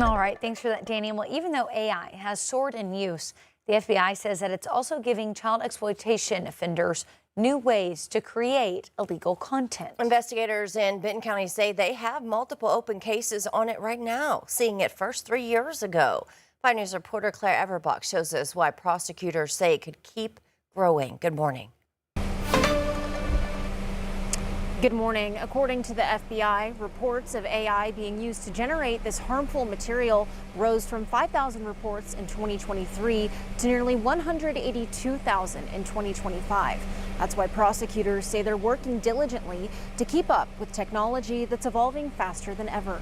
All right, thanks for that, Danny. Well, even though AI has soared in use, the FBI says that it's also giving child exploitation offenders new ways to create illegal content. Investigators in Benton County say they have multiple open cases on it right now, seeing it first 3 years ago. 5 News reporter Claire Everbach shows us why prosecutors say it could keep growing. Good morning. Good morning. According to the FBI, reports of AI being used to generate this harmful material rose from 5,000 reports in 2023 to nearly 182,000 in 2025. That's why prosecutors say they're working diligently to keep up with technology that's evolving faster than ever.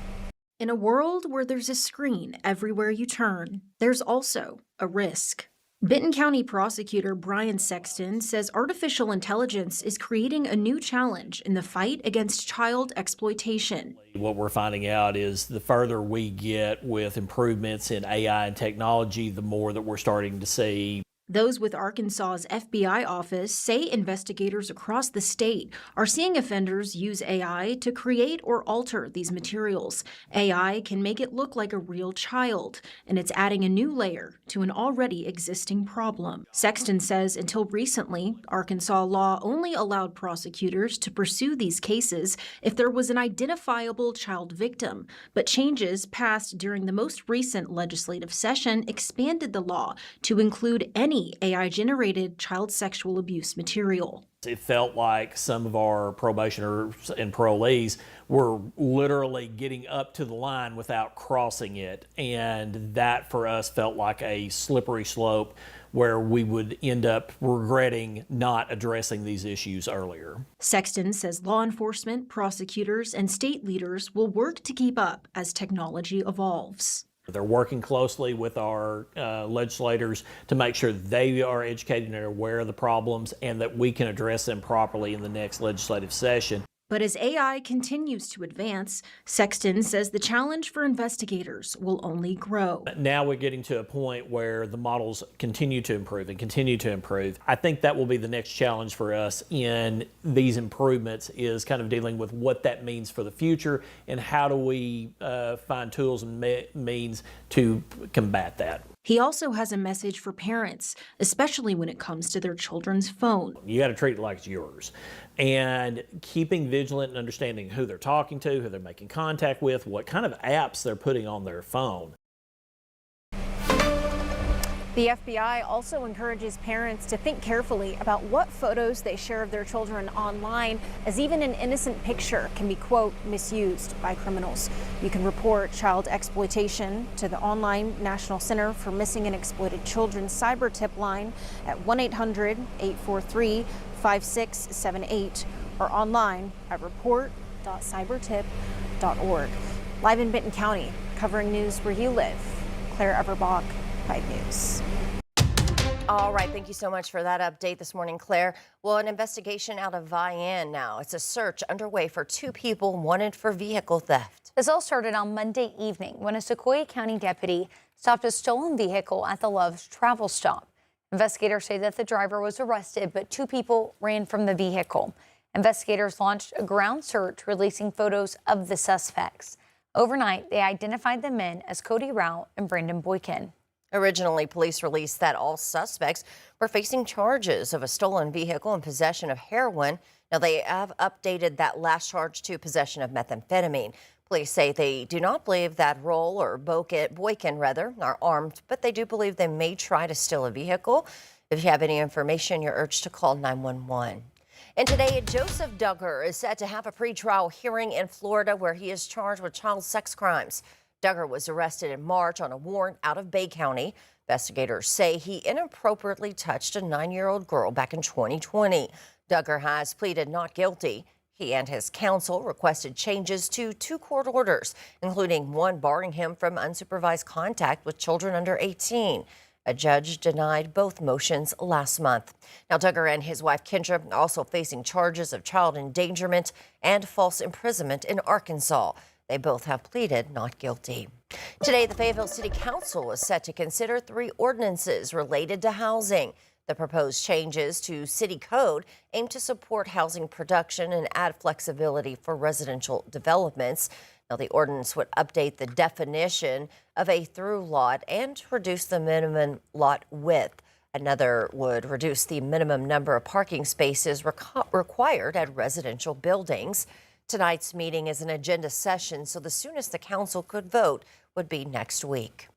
In a world where there's a screen everywhere you turn, there's also a risk. Benton County prosecutor Brian Sexton says artificial intelligence is creating a new challenge in the fight against child exploitation. What we're finding out is the further we get with improvements in AI and technology, the more that we're starting to see. Those with Arkansas's FBI office say investigators across the state are seeing offenders use AI to create or alter these materials. AI can make it look like a real child, and it's adding a new layer to an already existing problem. Sexton says until recently, Arkansas law only allowed prosecutors to pursue these cases if there was an identifiable child victim, but changes passed during the most recent legislative session expanded the law to include any AI-generated child sexual abuse material. It felt like some of our probationers and parolees were literally getting up to the line without crossing it. And that for us felt like a slippery slope where we would end up regretting not addressing these issues earlier. Sexton says law enforcement, prosecutors, and state leaders will work to keep up as technology evolves. They're working closely with our legislators to make sure they are educated and are aware of the problems and that we can address them properly in the next legislative session. But as AI continues to advance, Sexton says the challenge for investigators will only grow. Now we're getting to a point where the models continue to improve and continue to improve. I think that will be the next challenge for us in these improvements, is kind of dealing with what that means for the future and how do we find tools and means to combat that. He also has a message for parents, especially when it comes to their children's phone. You got to treat it like it's yours. And keeping vigilant and understanding who they're talking to, who they're making contact with, what kind of apps they're putting on their phone. The FBI also encourages parents to think carefully about what photos they share of their children online, as even an innocent picture can be, quote, misused by criminals. You can report child exploitation to the online National Center for Missing and Exploited Children cyber tip line at 1-800-843-5678 or online at report.cybertip.org. Live in Benton County, covering news where you live, Claire Everbach, 5 News. All right, thank you so much for that update this morning, Claire. Well, an investigation out of Vian now. It's a search underway for 2 people wanted for vehicle theft. This all started on Monday evening when a Sequoia County deputy stopped a stolen vehicle at the Love's travel stop. Investigators say that the driver was arrested, but 2 people ran from the vehicle. Investigators launched a ground search, releasing photos of the suspects. Overnight, they identified the men as Cody Rao and Brandon Boykin. Originally, police released that all suspects were facing charges of a stolen vehicle and possession of heroin. Now, they have updated that last charge to possession of methamphetamine. Police say they do not believe that Roll or Boykin are armed, but they do believe they may try to steal a vehicle. If you have any information, you're urged to call 911. And today, Joseph Duggar is set to have a pretrial hearing in Florida where he is charged with child sex crimes. Duggar was arrested in March on a warrant out of Bay County. Investigators say he inappropriately touched a 9-year-old girl back in 2020. Duggar has pleaded not guilty. He and his counsel requested changes to 2 court orders, including one barring him from unsupervised contact with children under 18. A judge denied both motions last month. Now, Duggar and his wife Kendra are also facing charges of child endangerment and false imprisonment in Arkansas. They both have pleaded not guilty. Today, the Fayetteville City Council is set to consider 3 ordinances related to housing. The proposed changes to city code aim to support housing production and add flexibility for residential developments. Now, the ordinance would update the definition of a through lot and reduce the minimum lot width. Another would reduce the minimum number of parking spaces required at residential buildings. Tonight's meeting is an agenda session, so the soonest the council could vote would be next week.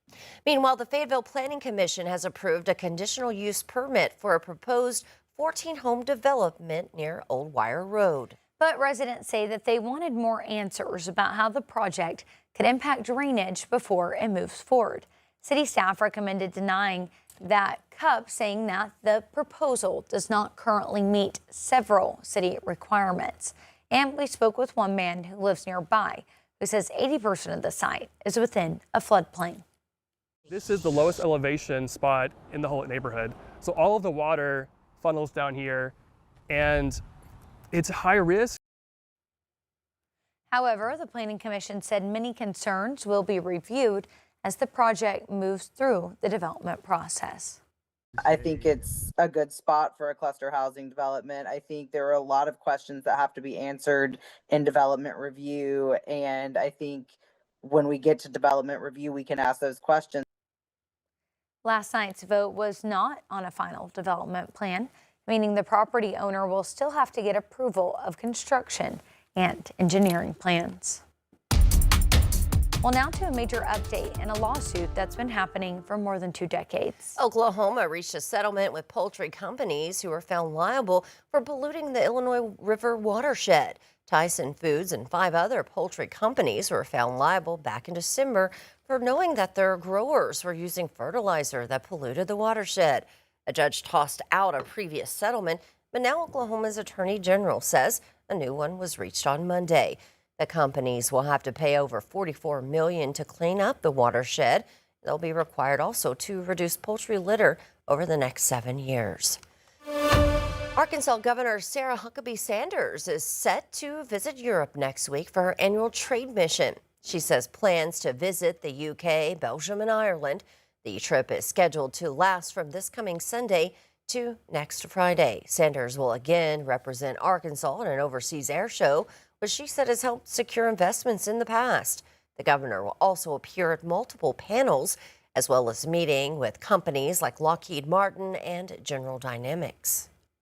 Meanwhile, the Fayetteville Planning Commission has approved a conditional use permit for a proposed 14-home development near Old Wire Road. But residents say that they wanted more answers about how the project could impact drainage before it moves forward. City staff recommended denying that CUP, saying that the proposal does not currently meet several city requirements. And we spoke with one man who lives nearby who says 80% of the site is within a floodplain. This is the lowest elevation spot in the whole neighborhood. So all of the water funnels down here and it's high risk. However, the Planning Commission said many concerns will be reviewed as the project moves through the development process. I think it's a good spot for a cluster housing development. I think there are a lot of questions that have to be answered in development review. And I think when we get to development review, we can ask those questions. Last night's vote was not on a final development plan, meaning the property owner will still have to get approval of construction and engineering plans. Well, now to a major update in a lawsuit that's been happening for more than 2 decades. Oklahoma reached a settlement with poultry companies who were found liable for polluting the Illinois River watershed. Tyson Foods and 5 other poultry companies were found liable back in December for knowing that their growers were using fertilizer that polluted the watershed. A judge tossed out a previous settlement, but now Oklahoma's Attorney General says a new one was reached on Monday. The companies will have to pay over $44 million to clean up the watershed. They'll be required also to reduce poultry litter over the next 7 years. Arkansas Governor Sarah Huckabee Sanders is set to visit Europe next week for her annual trade mission. She says plans to visit the UK, Belgium, and Ireland. The trip is scheduled to last from this coming Sunday to next Friday. Sanders will again represent Arkansas in an overseas air show, which she said has helped secure investments in the past. The governor will also appear at multiple panels, as well as meeting with companies like Lockheed Martin and General Dynamics.